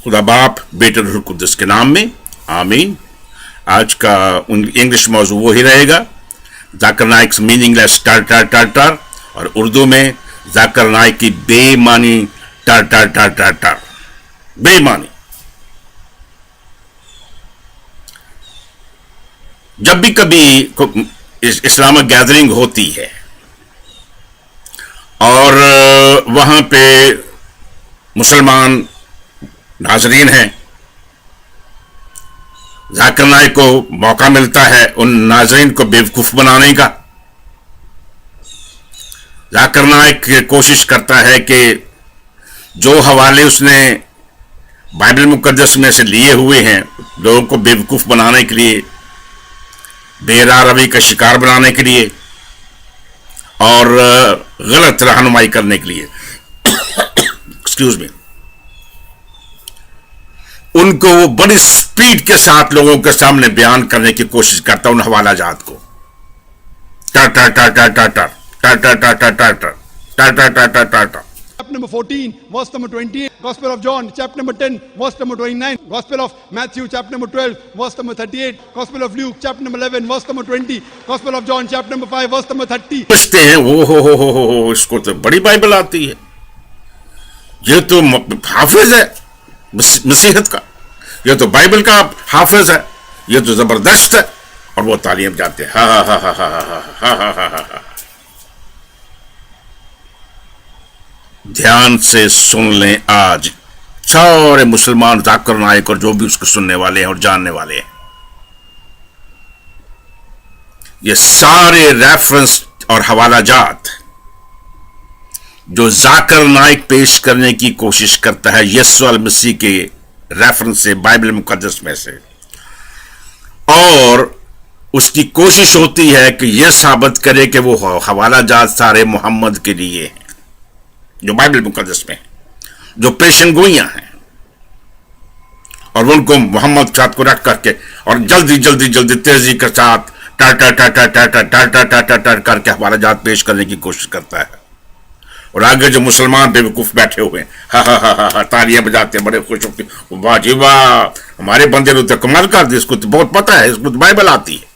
खुदा बाप बेटे रूह कुद्दुस के नाम में आमीन। आज का इंग्लिश मौजू वो ही रहेगा, जाकिर नाइक मीनिंगलेस टर टर टर टर, और उर्दू में जाकिर नाइक की बेमानी टर टर टर टर टर, बेमानी। जब भी कभी इस्लामिक गैदरिंग होती है और वहां पे मुसलमान नाजरीन हैं, जाकिर नाइक को मौका मिलता है उन नाजरीन को बेवकूफ बनाने का। जाकिर नाइक कोशिश करता है कि जो हवाले उसने बाइबल मुकद्दस में से लिए हुए हैं लोगों को बेवकूफ बनाने के लिए, बेरा रवि का शिकार बनाने के लिए और गलत रहनुमाई करने के लिए एक्सक्यूज मी, उनको वो बड़ी स्पीड के साथ लोगों के सामने बयान करने की कोशिश करता उन हवाला जात को। टर टर टर टर टर टर टर टर टर टर टर टर टर टर टर टर टर टर। Chapter number 14, verse number 28, Gospel of John, chapter number 10, verse number 29, Gospel of Matthew, chapter number 12, verse number 38, Gospel of Luke, chapter number 11, verse number 20, Gospel of John, chapter number 5, verse number 30. पूछते हैं वो हो इसको तो बड़ी Bible आती है, ये तो हाफिज है मसीहत का, ये तो बाइबल का हाफिज है, ये तो जबरदस्त है, और वो तालीम जाते हैं हा हा हा हा हा हा हा हा हा। ध्यान से सुन लें, आज सारे मुसलमान जाकिर नाइक और जो भी उसको सुनने वाले हैं और जानने वाले हैं, ये सारे रेफरेंस और हवाला जात जो जाकिर नाइक पेश करने की कोशिश करता है यीशु अल मसीह के रेफरेंस से बाइबल मुकद्दस में से, और उसकी कोशिश होती है कि यह साबित करे कि वो हवाला जात सारे मोहम्मद के लिए हैं, जो बाइबल मुकद्दस में जो पेशन गोइयां हैं, और उनको मोहम्मद के साथ को रख करके और जल्दी जल्दी जल्दी तेजी के साथ टर टर टर टर टर टर टर टर टर टर टर करके हवाला जात पेश करने की कोशिश करता है। और आगे जो मुसलमान बेवकूफ बैठे हुए हैं हा हा हा हा तालियां बजाते हैं, बड़े खुश होते, वाह जी वाह, हमारे बंदे ने तो कमाल कर दी, इसको तो बहुत पता है, इसको तो बाइबल आती है,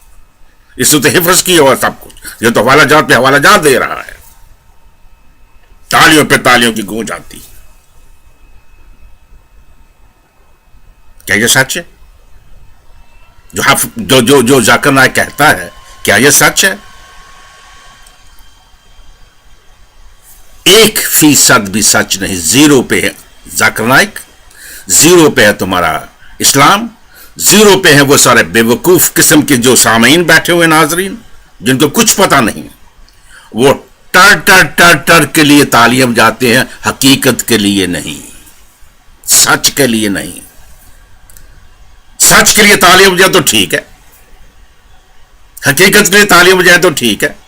इसको तो हिफ्ज किया हुआ सब कुछ, ये तो हवाला जात पे हवाला जात दे रहा है। तालियों पे तालियों की गूंज आती है। क्या ये सच है जो जाकिर नाइक कहता है? क्या ये सच है? 1% भी सच नहीं। 0 पे है जाकिर नाइक, 0 पे है तुम्हारा इस्लाम, 0 पे है वो सारे बेवकूफ किस्म के जो सामीन बैठे हुए नाजरीन जिनको कुछ पता नहीं, वो टर टर टर टर के लिए तालियां जाते हैं, हकीकत के लिए नहीं, सच के लिए नहीं। सच के लिए तालियां बजाए तो ठीक है, हकीकत के लिए तालियां बजाए तो ठीक है।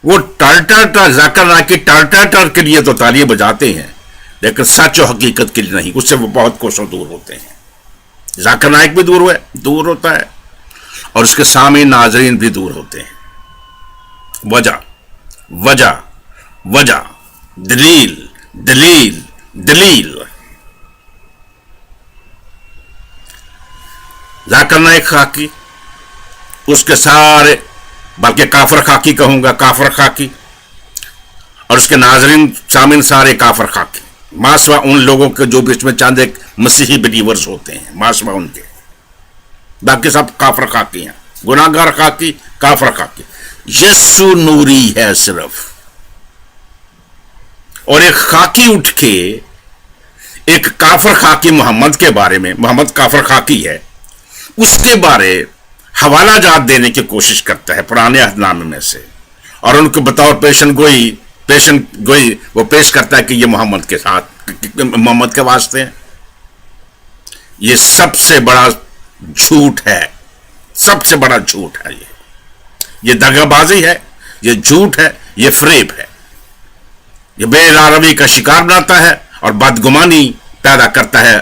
वो टर टर टर जाकिर नाइक की टर टर टर के लिए तो तालियां बजाते हैं, लेकिन सच और हकीकत के लिए नहीं, उससे वो बहुत कोसों दूर होते हैं। जाकिर नाइक भी दूर होता है और उसके सामने नाजरीन भी दूर होते हैं। वजह वजह वजह, दलील दलील दलील। जाकिर नाइक खाकी, उसके सारे, बल्कि काफर खाकी कहूंगा, काफर खाकी, और उसके नाजरीन सामीन सारे काफर खाकी, मासवा उन लोगों के जो बीच में चंद एक मसीही बिलीवर्स होते हैं, मासवा उनके, बाकी सब काफर खाकी हैं, गुनाहगार खाकी, काफर खाकी। यीशु नूरी है सिर्फ, और एक खाकी उठ के एक काफर खाकी मोहम्मद के बारे में, मोहम्मद काफर खाकी है, उसके बारे हवाला जात देने की कोशिश करता है पुराने अहदनामे में से, और उनको बतौर पेशन गोई वो पेश करता है कि ये मोहम्मद के साथ, मोहम्मद के वास्ते हैं। ये सबसे बड़ा झूठ है, सबसे बड़ा झूठ है। ये दगाबाजी है, ये झूठ है, ये फरेब है, ये बेरारवी का शिकार बनाता है और बदगुमानी पैदा करता है।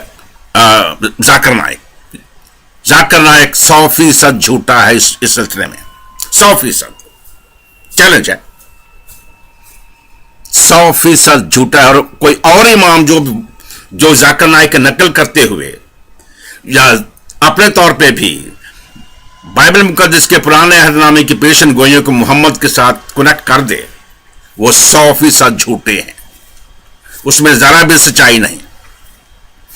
जाकिर नाइक 100% झूठा है इस सिलसिले में, 100% चैलेंज है, 100% झूठा है। और कोई और इमाम जो जाकिर नाइक की नकल करते हुए या अपने तौर पे भी बाइबल मुकद्दस के पुराने अहदनामे की पेशन गोइयों को मोहम्मद के साथ कनेक्ट कर दे, वो 100% झूठे हैं, उसमें जरा भी सच्चाई नहीं।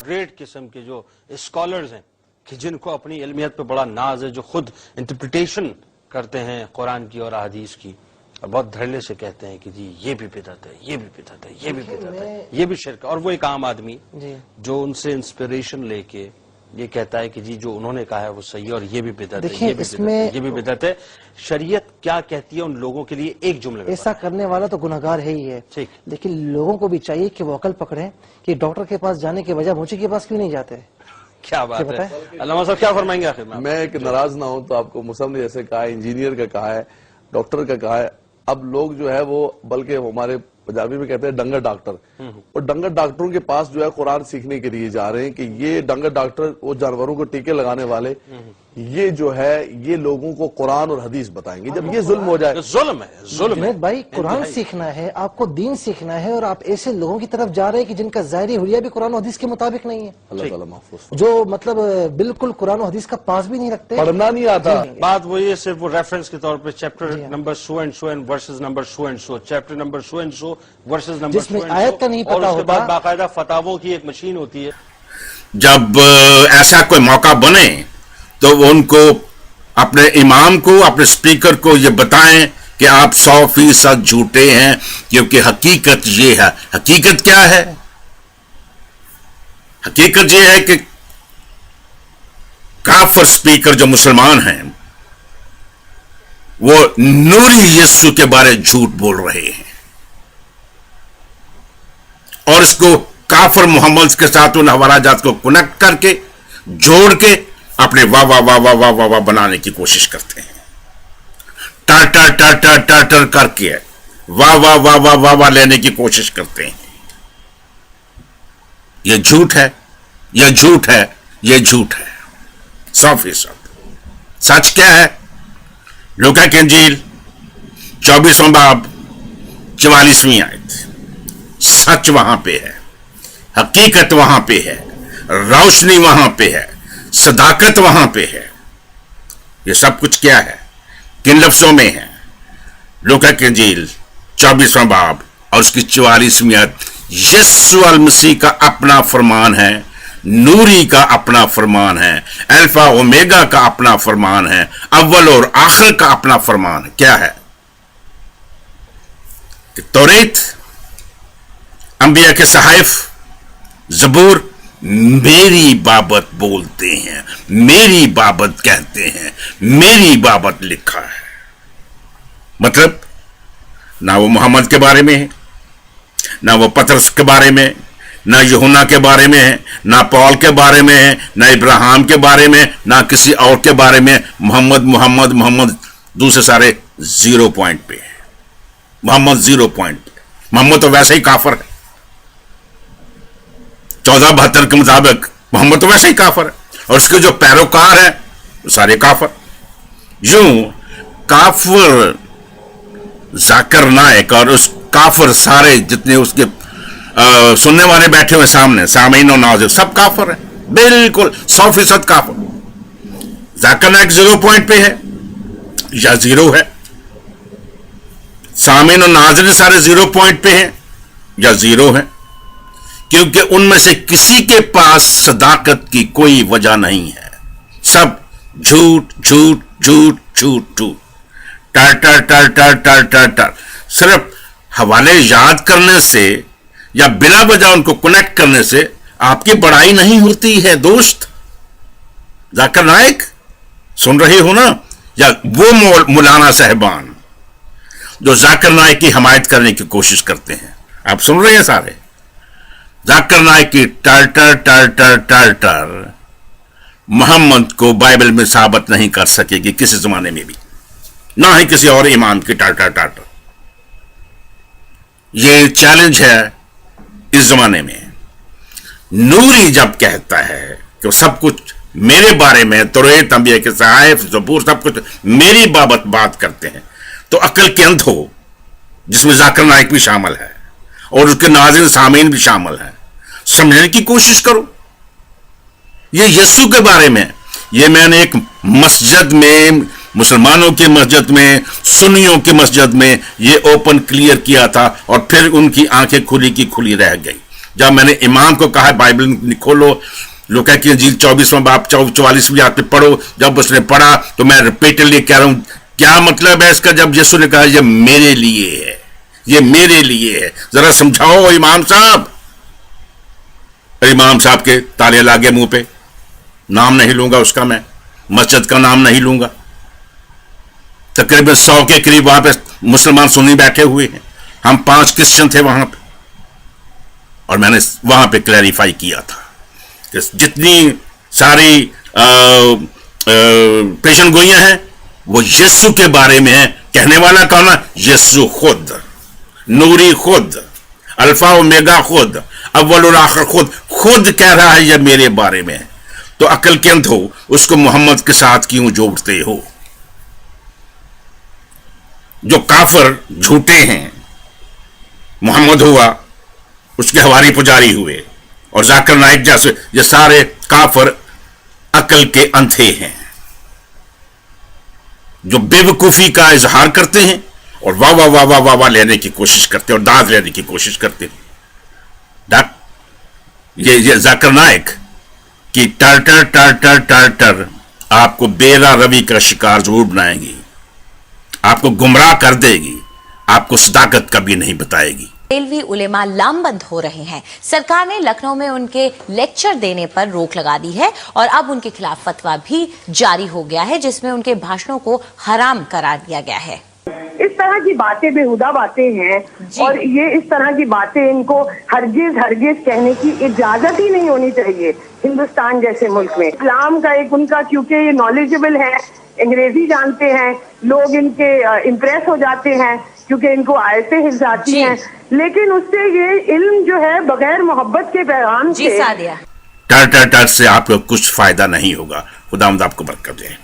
ग्रेट किस्म के जो स्कॉलर्स हैं कि जिनको अपनी इल्मियत पे बड़ा नाज है, जो खुद इंटरप्रिटेशन करते हैं कुरान की और अहादीस की, और बहुत धड़ल्ले से कहते हैं कि जी ये भी बिदअत है, ये भी बिदअत है, ये भी बिदअत है, ये भी शिर्क है। और वो एक आम आदमी जो उनसे इंस्पिरेशन लेके ये कहता है कि जी जो उन्होंने कहा है वो सही है और ये भी बिदअत है, ये भी बिदअत है, ये भी बिदअत है। शरीयत क्या कहती है उन लोगों के लिए एक जुमले में? ऐसा करने वाला तो गुनहगार है ही है, ठीक। लेकिन लोगों को भी चाहिए कि वो अकल पकड़ें कि डॉक्टर के पास जाने के बजाय मुझे के पास क्यों नहीं जाते। क्या बात है, अल्लामा साहब क्या फरमाएंगे आखिर में? मैं एक नाराज ना हूं तो आपको मुसम ने जैसे कहा है, इंजीनियर का कहा है, डॉक्टर का कहा है, अब लोग जो है वो बल्कि हमारे पंजाबी में कहते हैं डंगर डॉक्टर, और डंगर डॉक्टरों के पास जो है कुरान सीखने के लिए जा रहे हैं कि ये डंगर डॉक्टर वो जानवरों को टीके लगाने वाले ये जो है ये लोगों को कुरान और हदीस बताएंगे। जब ये जुल्म हो जाए, जुल्म है, जुल्म है जुनैद भाई, कुरान सीखना है, आपको दीन सीखना है, और आप ऐसे लोगों की तरफ जा रहे हैं कि जिनका ज़ाहिरी हुलिया भी कुरान और हदीस के मुताबिक नहीं है, अल्लाह ताला महफूज, जो मतलब बिल्कुल कुरान और हदीस का पास भी नहीं रखते, पढ़ना नहीं आता। बात वही है, सिर्फ वो रेफरेंस के तौर पे chapter number so and so and versus number so and so, chapter number so and so versus number जिसमें सो एंड आयत का नहीं सो, और पता उसके होता। बाद बाकायदा फतावों की एक मशीन होती है। जब ऐसा कोई मौका बने तो उनको, अपने इमाम को, अपने स्पीकर को ये बताएं कि आप 100% झूठे हैं, क्योंकि हकीकत ये है। हकीकत क्या है? हकीकत ये है कि काफिर स्पीकर जो मुसलमान हैं वो नूरी यीशु के बारे झूठ बोल रहे हैं, और इसको काफिर मोहम्मद के साथ उन हवालाजात को कनेक्ट करके जोड़ के अपने वाह वाह वाह वाह वाह वाह वाह बनाने की कोशिश करते हैं। टर टर टर टर टर टर करके वाह वाह वाह वाह वाह वाह लेने की कोशिश करते हैं। यह झूठ है, यह झूठ है, यह झूठ है 100%। सच क्या है? लूका की इंजील 24वां बाब 44वीं आयत, सच वहां पे है, हकीकत वहां पे है, रोशनी वहां पे है, सदाकत वहां पे है। ये सब कुछ क्या है? किन लफ्जों में है? लूका की इंजील 24वां बाब और उसकी 44वीं आयत। यीशु अल मसीह का अपना फरमान है, नूरी का अपना फरमान है, अल्फा ओमेगा का अपना फरमान है, अव्वल और आखिर का अपना फरमान है। क्या है? कि तौरेत, अंबिया के सहाइफ, जबूर मेरी बाबत बोलते हैं, मेरी बाबत कहते हैं, मेरी बाबत लिखा है। मतलब ना वो मोहम्मद के बारे में है, ना वो पतरस के बारे में, ना यूहन्ना के बारे में है, ना पौल के बारे में है, ना इब्राहिम के बारे में, ना किसी और के बारे में। मोहम्मद मोहम्मद मोहम्मद, दूसरे सारे 0 पॉइंट पे है। मोहम्मद 0 पॉइंट पे। मोहम्मद तो वैसे ही काफर है, 1472 के मुताबिक मोहम्मद तो वैसे ही काफर है, और उसके जो पैरोकार हैं वो सारे काफर। यूं काफर जाकिर नाइक और उस काफर सारे जितने उसके सुनने वाले बैठे हुए सामने, सामीन और नाज़िर, सब काफर है, बिल्कुल 100% काफर। जाकिर नाइक 0 पॉइंट पे है या 0 है, सामीन और नाज़िर सारे 0 पॉइंट पे हैं या 0 है, क्योंकि उनमें से किसी के पास सदाकत की कोई वजह नहीं है। सब झूठ झूठ झूठ झूठ झूठ, टर टर टर टर टर टर टर। सिर्फ हवाले याद करने से या बिना वजह उनको कनेक्ट करने से आपकी बड़ाई नहीं होती है दोस्त। जाकिर नाइक सुन रहे हो ना, या वो मौलाना साहबान जो जाकिर नाइक की हमायत करने की कोशिश करते हैं, आप सुन रहे हैं सारे। जाकिर नाइक की टर टर टर टर टर टर मोहम्मद को बाइबल में साबित नहीं कर सकेगी किसी जमाने में भी, ना ही किसी और इमाम की टर टर टर टर। ये चैलेंज है इस जमाने में। नूरी जब कहता है कि सब कुछ मेरे बारे में, तौरात, अंबिया के सहाइफ, ज़बूर, सब कुछ मेरी बाबत बात करते हैं, तो अकल के अंत हो, जिसमें जाकिर नाइक भी शामिल है और उसके नाज़िर सामीन भी शामिल है, समझने की कोशिश करो। ये यीशु के बारे में, ये मैंने एक मस्जिद में, मुसलमानों के मस्जिद में, सुन्नियों के मस्जिद में ये ओपन क्लियर किया था, और फिर उनकी आंखें खुली की खुली रह गई। जब मैंने इमाम को कहा बाइबल खोलो, लूका की इंजील 24वां बाब 44वीं आयत पे पढ़ो, जब उसने पढ़ा तो मैं रिपीटेडली कह रहा हूं क्या मतलब है इसका, जब यीशु ने कहा ये मेरे लिए है, ये मेरे लिए है, जरा समझाओ इमाम साहब। इमाम साहब के ताले लागे मुंह पे, नाम नहीं लूंगा उसका, मैं मस्जिद का नाम नहीं लूंगा। तकरीबन 100 के करीब वहां पे मुसलमान सुन्नी बैठे हुए हैं, हम 5 क्रिश्चियन थे वहां पे, और मैंने वहां पे क्लैरिफाई किया था कि जितनी सारी पेशन गोइयां हैं वो यीशु के बारे में है। कहने वाला कौन है? यीशु खुद, नूरी खुद, अल्फा ओमेगा खुद, अव्वल और आखिर खुद कह रहा है ये मेरे बारे में। तो अकल के अंत हो, उसको मोहम्मद के साथ क्यों जोड़ते हो? जो काफर झूठे हैं, मोहम्मद हुआ, उसके हवारी पुजारी हुए, और जाकिर नाइक जैसे, ये सारे काफर अकल के अंधे हैं, जो बेवकूफी का इजहार करते हैं और वाह वाह वाह वाह वाह वाह लेने की कोशिश करते हैं और दाद लेने की कोशिश करते हैं। ये जाकिर नाइक की टर आपको बेरा रवि का शिकार जरूर बनाएगी, आपको गुमराह कर देगी, आपको सदाकत कभी नहीं बताएगी। रेलवी उलेमा लामबंद हो रहे हैं। सरकार ने लखनऊ में उनके लेक्चर देने पर रोक लगा दी है और अब उनके खिलाफ फतवा भी जारी हो गया है, जिसमें उनके भाषणों को हराम करार दिया गया है। इस तरह की बातें बेहुदा बातें हैं, और ये इस तरह की बातें इनको हरगिज कहने की इजाजत ही नहीं होनी चाहिए हिंदुस्तान जैसे मुल्क में। इस्लाम का एक उनका, क्योंकि ये नॉलेजेबल है, अंग्रेजी जानते हैं, लोग इनके इम्प्रेस हो जाते हैं क्योंकि इनको आयतें हिफ्ज़ आती हैं, लेकिन उससे ये इल्म जो है बगैर मोहब्बत के पैगाम से टर से आपको कुछ फायदा नहीं होगा। खुदावंद आपको बरकत दे।